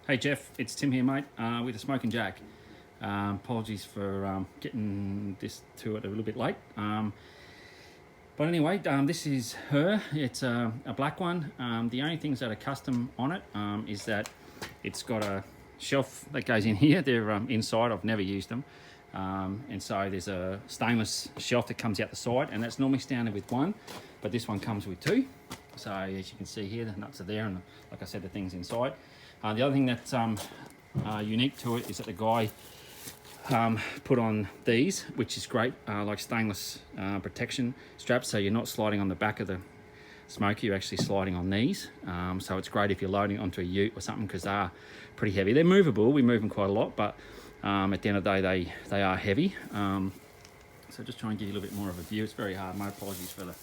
Hey Jeff, it's Tim here, mate, with the Smokin Jak. Apologies for getting this to it a little bit late. But anyway, this is her. It's a black one. The only things that are custom on it is that it's got a shelf that goes in here. They're inside. I've never used them. And so there's a stainless shelf that comes out the side, and that's normally standard with one, but this one comes with two. So as you can see here, the nuts are there, and like I said, the thing's inside. The other thing that's unique to it is that the guy put on these, which is great, like stainless protection straps, so you're not sliding on the back of the smoker, you're actually sliding on these. So it's great if you're loading onto a ute or something, because they are pretty heavy. They're movable, we move them quite a lot, but at the end of the day, they are heavy. So just try and give you a little bit more of a view. It's very hard, my apologies for the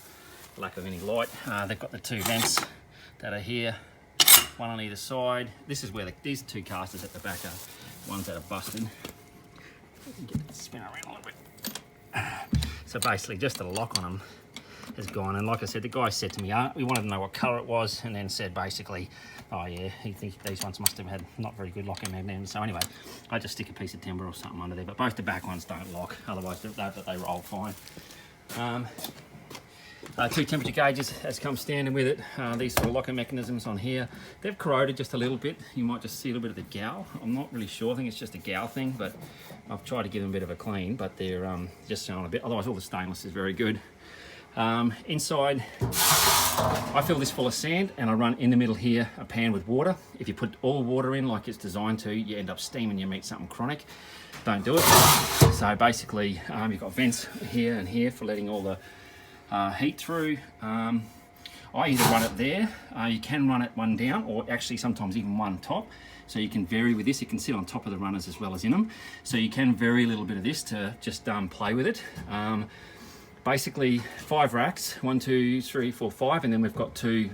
lack of any light. They've got the two vents that are here, one on either side. This is where these two casters at the back are ones that are busted. Get it to spin around a little bit. So basically just the lock on them has gone, and like I said, the guy said to me, we wanted to know what colour it was, and then said basically, oh yeah, he thinks these ones must have had not very good locking mechanisms. So anyway, I just stick a piece of timber or something under there, but both the back ones don't lock, otherwise they roll fine. Two temperature gauges has come standard with it. These sort of locking mechanisms on here, they've corroded just a little bit. You might just see a little bit of the gowl. I'm not really sure, I think it's just a gowl thing, but I've tried to give them a bit of a clean, but they're just showing a bit. Otherwise all the stainless is very good. Inside, I fill this full of sand, and I run in the middle here a pan with water. If you put all water in like it's designed to, you end up steaming your meat something chronic. Don't do it. So basically, you've got vents here and here for letting all the heat through. I either run it there, you can run it one down, or actually sometimes even one top. So you can vary with this. You can sit on top of the runners as well as in them. So you can vary a little bit of this to just play with it. Basically 5 racks, 1, 2, 3, 4, 5, and then we've got two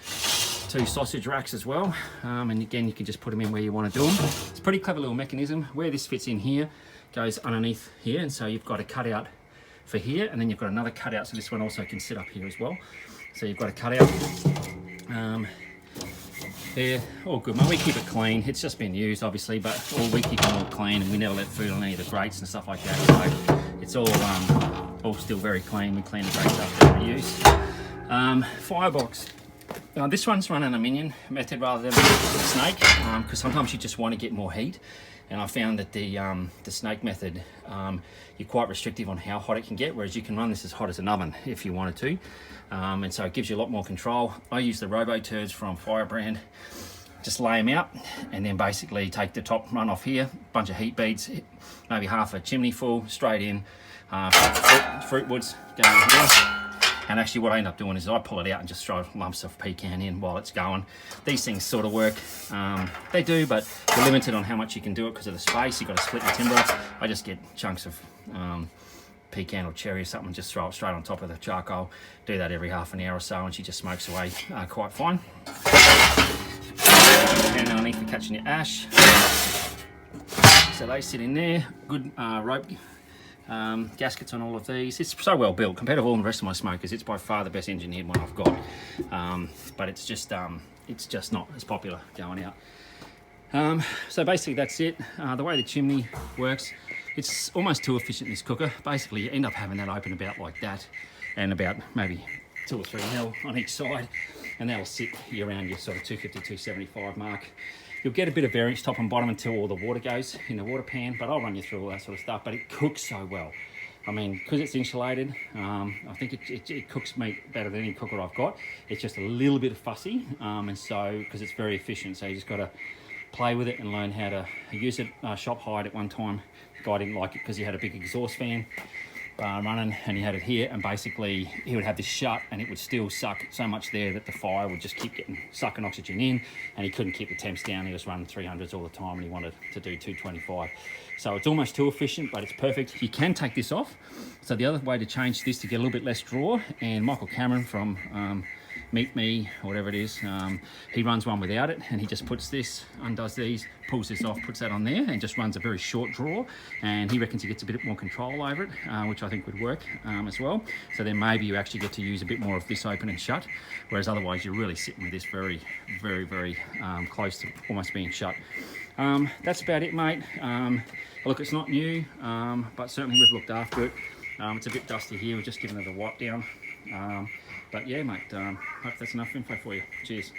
sausage racks as well. And again, you can just put them in where you want to do them. It's a pretty clever little mechanism. Where this fits in here goes underneath here, and so you've got a cutout for here, and then you've got another cutout, so this one also can sit up here as well. So you've got a cutout. They're all good, mate. We keep it clean. It's just been used, obviously, but we keep it all clean, and we never let food on any of the grates and stuff like that. So it's all still very clean. We clean the grates after every use. Firebox. This one's run an aluminium method rather than a snake, because sometimes you just want to get more heat. And I found that the snake method, you're quite restrictive on how hot it can get, whereas you can run this as hot as an oven if you wanted to. And so it gives you a lot more control. I use the Robo Turds from Firebrand. Just lay them out, and then basically take the top run off here, bunch of heat beads, maybe half a chimney full, straight in, fruit woods going in here. And actually what I end up doing is I pull it out and just throw lumps of pecan in while it's going. These things sort of work. They do, but you're limited on how much you can do it because of the space. You've got to split the timber up. I just get chunks of pecan or cherry or something, just throw it straight on top of the charcoal. Do that every half an hour or so, and she just smokes away quite fine. And underneath for catching your ash. So they sit in there. Good rope gaskets on all of these. It's so well built compared to all the rest of my smokers. It's by far the best engineered one I've got, but it's just not as popular going out. So basically that's it. The way the chimney works, it's almost too efficient, this cooker. Basically you end up having that open about like that, and about maybe 2 or 3 mil on each side, and that'll sit around your sort of 250, 275 mark. You'll get a bit of variance top and bottom until all the water goes in the water pan, but I'll run you through all that sort of stuff. But it cooks so well. I mean, because it's insulated, I think it cooks meat better than any cooker I've got. It's just a little bit fussy, and so, because it's very efficient, so you just got to play with it and learn how to use it. Shop Hyde at one time, the guy didn't like it because he had a big exhaust fan running, and he had it here, and basically he would have this shut, and it would still suck so much there that the fire would just keep sucking oxygen in, and he couldn't keep the temps down. He was running 300s all the time, and he wanted to do 225. So it's almost too efficient, but it's perfect. You can take this off. So the other way to change this to get a little bit less draw, and Michael Cameron from Meet Me or whatever it is. He runs one without it, and he just puts this, undoes these, pulls this off, puts that on there, and just runs a very short draw. And he reckons he gets a bit more control over it, which I think would work as well. So then maybe you actually get to use a bit more of this open and shut, whereas otherwise you're really sitting with this very, very, very close to almost being shut. That's about it, mate. Look, it's not new, but certainly we've looked after it. It's a bit dusty here, we've just given it a wipe down. But yeah, mate, hope that's enough info for you. Cheers.